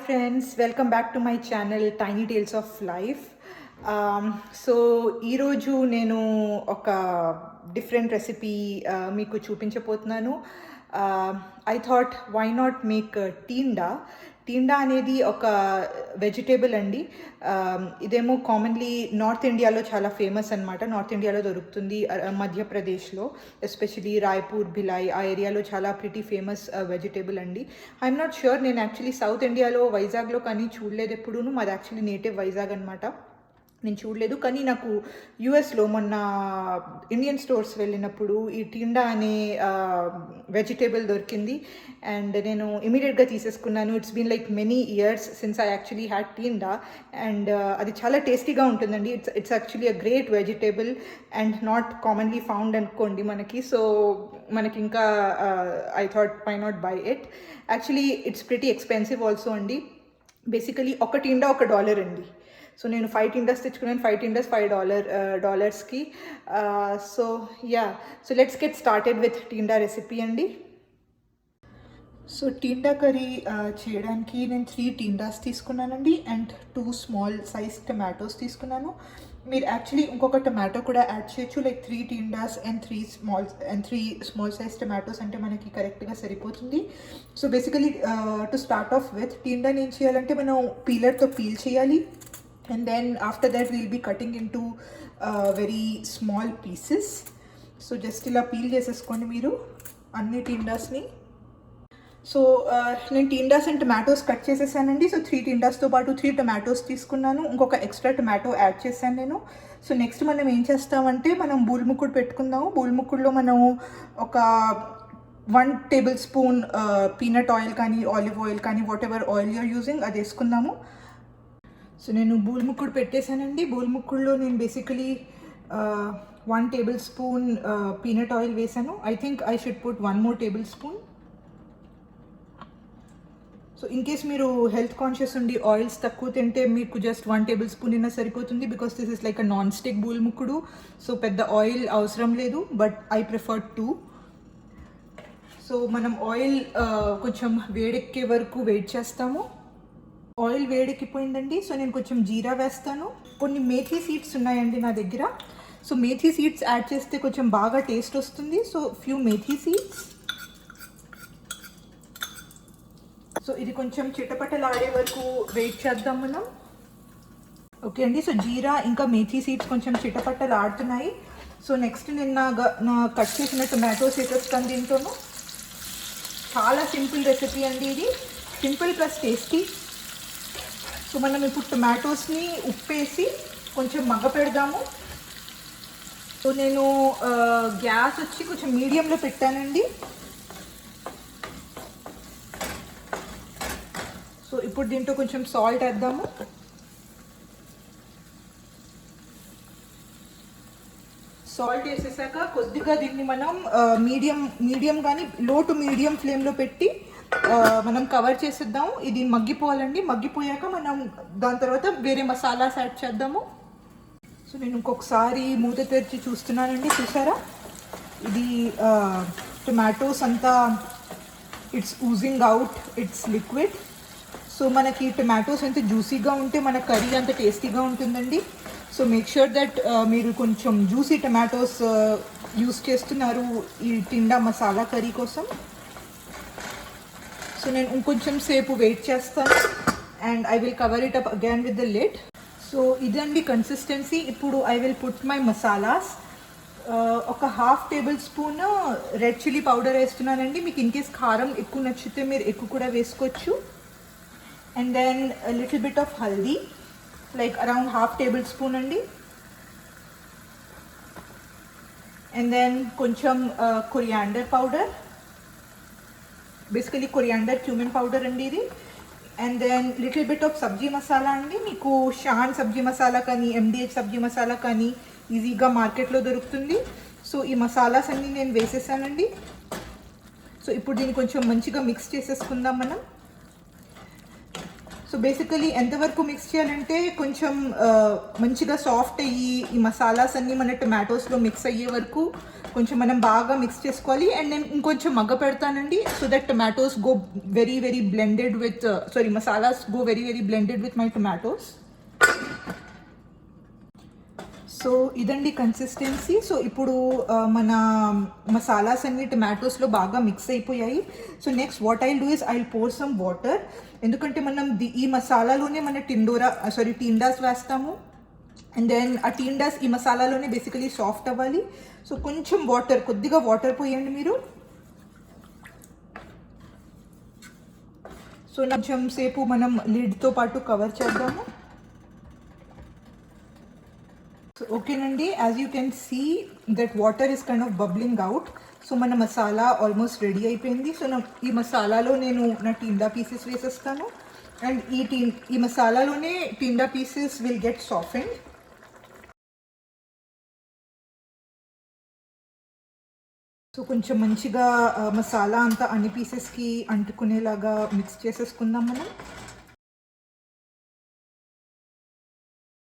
friends, welcome back to my channel Tiny Tales of Life. So ఈరోజు నేను ఒక different recipe మీకు చూపించబోతున్నాను. I thought why not make tinda. Tinda అనేది ఒక వెజిటేబుల్ అండి. ఇదేమో కామన్లీ నార్త్ ఇండియాలో చాలా ఫేమస్ అనమాట. నార్త్ ఇండియాలో దొరుకుతుంది, మధ్యప్రదేశ్లో ఎస్పెషలీ రాయ్పూర్, భిలాయ్ ఆ ఏరియాలో చాలా ప్రిటీ ఫేమస్ వెజిటేబుల్ అండి. ఐఎమ్ నాట్ ష్యూర్, నేను యాక్చువల్లీ సౌత్ ఇండియాలో వైజాగ్లో కానీ చూడలేదు ఎప్పుడూను. మాది యాక్చువల్లీ నేటివ్ వైజాగ్ అనమాట. నేను చూడలేదు, కానీ నాకు యూఎస్లో మొన్న ఇండియన్ స్టోర్స్ వెళ్ళినప్పుడు ఈ టీండా అనే వెజిటేబుల్ దొరికింది అండ్ నేను ఇమీడియట్గా తీసేసుకున్నాను. It's been like many years since I actually had tinda and అది చాలా టేస్టీగా ఉంటుందండి. It's actually a great vegetable and not commonly found అనుకోండి మనకి. సో మనకి ఇంకా I thought why not buy it. Actually it's pretty expensive also అండి. Basically ఒక టీండా $1 అండి. సో నేను 5 టీండాస్ తెచ్చుకున్నాను. 5 tindas $5 so yeah, so let's get started with tinda recipe అండి. సో టీండా కర్రీ చేయడానికి నేను 3 టీండాస్ తీసుకున్నానండి అండ్ 2 స్మాల్ సైజ్ టమాటోస్ తీసుకున్నాను. మీరు యాక్చువల్లీ ఇంకొక టమాటో కూడా యాడ్ చేయొచ్చు, like 3 tindas and 3 small size tomatoes అంటే మనకి కరెక్ట్గా సరిపోతుంది. So basically to start off with టీండాని ఏం చేయాలంటే మనం పీలర్తో పీల్ చేయాలి. And then after that we'll be cutting into very small pieces. So just ఇలా పీల్ చేసేసుకోండి మీరు అన్ని టీండాస్ని. సో నేను టీండాస్ అండ్ టమాటోస్ కట్ చేసేసానండి. సో 3 టీండాస్తో పాటు 3 టమాటోస్ తీసుకున్నాను, ఇంకొక ఎక్స్ట్రా టమాటో యాడ్ చేశాను నేను. సో నెక్స్ట్ మనం ఏం చేస్తామంటే మనం బూల్ముక్కుడు పెట్టుకుందాము. బూల్ముక్కుడులో మనం ఒక 1 టేబుల్ స్పూన్ పీనట్ ఆయిల్ కానీ ఆలివ్ ఆయిల్ కానీ whatever oil you're using అది వేసుకుందాము. సో నేను బూల్ముక్కుడు పెట్టేశానండి. బూల్ముక్కుడులో నేను బేసికలీ 1 టేబుల్ స్పూన్ పీనట్ ఆయిల్ వేసాను. I think I should put 1 more tablespoon. So in case మీరు హెల్త్ కాన్షియస్ ఉండి ఆయిల్స్ తక్కువ తింటే మీకు జస్ట్ 1 టేబుల్ స్పూన్ అయినా సరిపోతుంది, because this is like a non stick బూల్ముక్కుడు. సో పెద్ద ఆయిల్ అవసరం లేదు, బట్ ఐ ప్రిఫర్ 2. సో మనం ఆయిల్ కొంచెం వేడెక్కే వరకు వెయిట్ చేస్తాము. ఆయిల్ వేడెక్కిపోయిందండి. సో నేను కొంచెం జీరా వేస్తాను. కొన్ని మేథీ సీడ్స్ ఉన్నాయండి నా దగ్గర. సో మేథీ సీడ్స్ యాడ్ చేస్తే కొంచెం బాగా టేస్ట్ వస్తుంది. So few methi seeds. So ఇది కొంచెం చిటపటలాడే వరకు వెయిట్ చేద్దాం మనం. ఓకే అండి, సో జీరా ఇంకా మేథీ సీడ్స్ కొంచెం చిటపటలాడుతున్నాయి. సో నెక్స్ట్ నేను నా కట్ చేసిన టొమాటోస్ వేసేస్తాను దీంట్లోనూ. చాలా సింపుల్ రెసిపీ అండి ఇది, సింపుల్ ప్లస్ టేస్టీ. సో మనం ఇప్పుడు టొమాటోస్ని ఉప్పేసి కొంచెం మగ్గ పెడదాము. సో నేను గ్యాస్ వచ్చి కొంచెం మీడియంలో పెట్టానండి. సో ఇప్పుడు దీంట్లో కొంచెం సాల్ట్ వేద్దాము. సాల్ట్ వేసేసాక కొద్దిగా దీన్ని మనం మీడియం కానీ లో టు మీడియం ఫ్లేమ్లో పెట్టి మనం కవర్ చేసేద్దాము. ఇది మగ్గిపోవాలండి. మగ్గిపోయాక మనం దాని తర్వాత వేరే మసాలాస్ యాడ్ చేద్దాము. సో నేను ఇంకొకసారి మూత తెరిచి చూస్తున్నానండి. చూసారా, ఇది టొమాటోస్ అంతా it's oozing out it's liquid. So మనకి టొమాటోస్ ఎంత జ్యూసీగా ఉంటే మన కర్రీ అంత టేస్టీగా ఉంటుందండి. సో మేక్ ష్యూర్ దట్ మీరు కొంచెం జ్యూసీ టొమాటోస్ యూస్ చేస్తున్నారు ఈ టీండా మసాలా కర్రీ కోసం. సో నేను ఇంకొంచెం సేపు వెయిట్ చేస్తాను and I will cover it up again with the lid. So ఇదండి కన్సిస్టెన్సీ. ఇప్పుడు I will put my masalas. ఒక 1/2 table spoon red chilli powder వేస్తున్నానండి. మీకు ఇన్ కేస్ కారం ఎక్కువ నచ్చితే మీరు ఎక్కువ కూడా వేసుకోవచ్చు. And then little bit of haldi, like around 1/2 tablespoon అండి. అండ్ దెన్ కొంచెం coriander powder, basically coriander cumin powder అండి ఇది. And then little bit of sabzi masala అండి. మీకు షాన్ సబ్జీ మసాలా కానీ MDH సబ్జీ మసాలా కానీ ఈజీగా మార్కెట్లో దొరుకుతుంది. సో ఈ మసాలాస్ అన్నీ నేను వేసేసానండి. సో ఇప్పుడు దీన్ని కొంచెం మంచిగా మిక్స్ చేసేసుకుందాం మనం. సో బేసికలీ ఎంతవరకు మిక్స్ చేయాలంటే కొంచెం మంచిగా సాఫ్ట్ అయ్యి ఈ మసాలాస్ అన్నీ మన టొమాటోస్లో మిక్స్ అయ్యే వరకు కొంచెం మనం బాగా మిక్స్ చేసుకోవాలి. అండ్ నేను ఇంకొంచెం మగ్గ పెడతానండి, so that tomatoes go very very blended with masalas go very very blended with my tomatoes. So ఇదండి కన్సిస్టెన్సీ. సో ఇప్పుడు మన మసాలాస్ అన్ని టొమాటోస్లో బాగా మిక్స్ అయిపోయాయి. So next what I'll do is I'll pour some water, ఎందుకంటే మనం ఈ మసాలాలోనే మన టీండాస్ వేస్తాము. అండ్ దెన్ ఆ టీండాస్ ఈ మసాలాలోనే బేసికలీ సాఫ్ట్ అవ్వాలి. సో కొంచెం కొద్దిగా వాటర్ పోయండి మీరు. సో కొంచెం సేపు మనం లిడ్తో పాటు కవర్ చేద్దాము. సో ఓకేనండి, as you can see that water is kind of bubbling out. So మన మసాలా ఆల్మోస్ట్ రెడీ అయిపోయింది. సో ఈ మసాలాలో నేను నా టీండా పీసెస్ వేసేస్తాను. అండ్ ఈ మసాలాలోనే tinda pieces will get softened. So కొంచెం మంచిగా మసాలా అంతా అన్ని పీసెస్కి అంటుకునేలాగా మిక్స్ చేసేసుకుందాం మనం.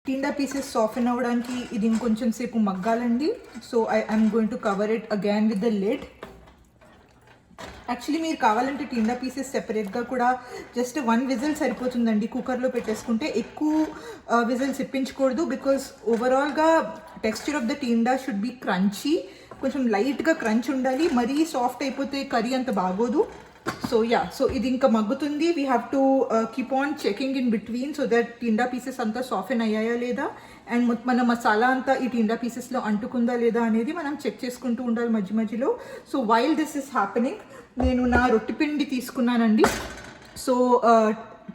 టీండా పీసెస్ సాఫ్టెన్ అవ్వడానికి ఇది ఇంకొంచెం సేపు మగ్గాలండి. So I'm going to cover it again with the lid. Actually మీరు కావాలంటే టీండా పీసెస్ సెపరేట్గా కూడా జస్ట్ 1 విజిల్ సరిపోతుందండి కుక్కర్లో పెట్టేసుకుంటే. ఎక్కువ విజిల్స్ ఇప్పించకూడదు, బికాస్ ఓవరాల్గా texture of the tinda should be crunchy. కొంచెం లైట్గా క్రంచ్ ఉండాలి, మరీ సాఫ్ట్ అయిపోతే కర్రీ అంత బాగోదు. సో ఇది ఇంకా మగ్గుతుంది. We have to keep on checking in between so that tinda pieces అంతా సాఫ్టెన్ అయ్యాయా లేదా, అండ్ మన మసాలా అంతా ఈ టీండా పీసెస్లో అంటుకుందా లేదా అనేది మనం చెక్ చేసుకుంటూ ఉండాలి మధ్య మధ్యలో. So while this is happening నేను నా రొట్టె పిండి తీసుకున్నానండి. So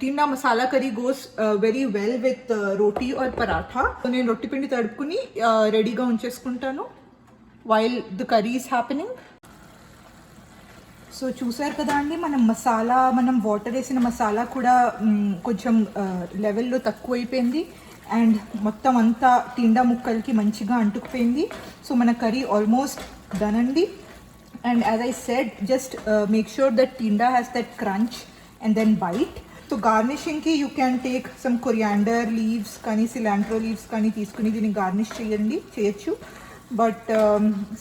tinda masala curry goes very well with roti or paratha. నేను రొట్టె పిండి తడుపుకుని రెడీగా ఉంచేసుకుంటాను while the curry is happening. So చూసారు కదా అండి, మనం వాటర్ వేసిన మసాలా కూడా కొంచెం లెవెల్లో తక్కువ అయిపోయింది. అండ్ మొత్తం అంతా టీండా ముక్కలకి మంచిగా అంటుకుపోయింది. సో మన కర్రీ ఆల్మోస్ట్ డన్ అండి. And as I said, just make sure that tinda has that crunch and then bite. So గార్నిషింగ్కి you can take some coriander leaves కానీ సిలాంట్రో లీవ్స్ కానీ తీసుకుని దీన్ని గార్నిష్ చేయొచ్చు. But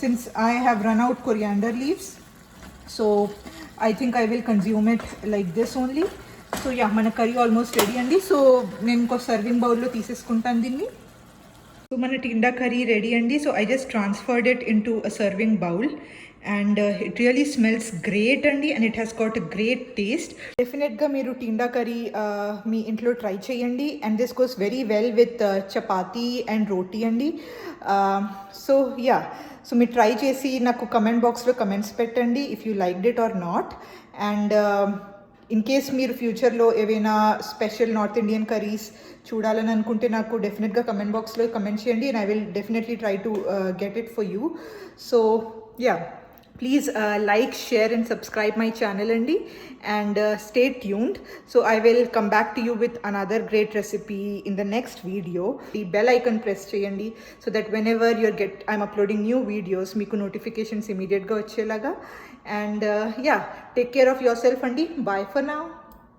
since I have run out coriander leaves, so I think I will consume it like this only. So మన curry almost ready అండి. So నేను ఇంకో serving బౌల్లో తీసేసుకుంటాను దీన్ని. సో మన టీండా కర్రీ రెడీ అండి. So I just transferred it into a serving bowl and it really smells great అండి, and it has got a great taste. డెఫినెట్గా మీరు టీండా కర్రీ మీ ఇంట్లో ట్రై చేయండి. And this goes very well with chapati and roti అండి. So మీరు try చేసి నాకు కమెంట్ బాక్స్లో కమెంట్స్ పెట్టండి if you liked it or not. And in case మీరు ఫ్యూచర్లో ఏవైనా స్పెషల్ నార్త్ ఇండియన్ కర్రీస్ చూడాలని అనుకుంటే నాకు డెఫినెట్గా కమెంట్ బాక్స్లో కమెంట్ చేయండి, and I will definitely try to get it for you. So please like, share and subscribe my channel andi, and stay tuned. So I will come back to you with another great recipe in the next video. The bell icon press cheyandi so that whenever I'm uploading new videos meeku notifications immediate ga vachelaga. And take care of yourself andi. Bye for now.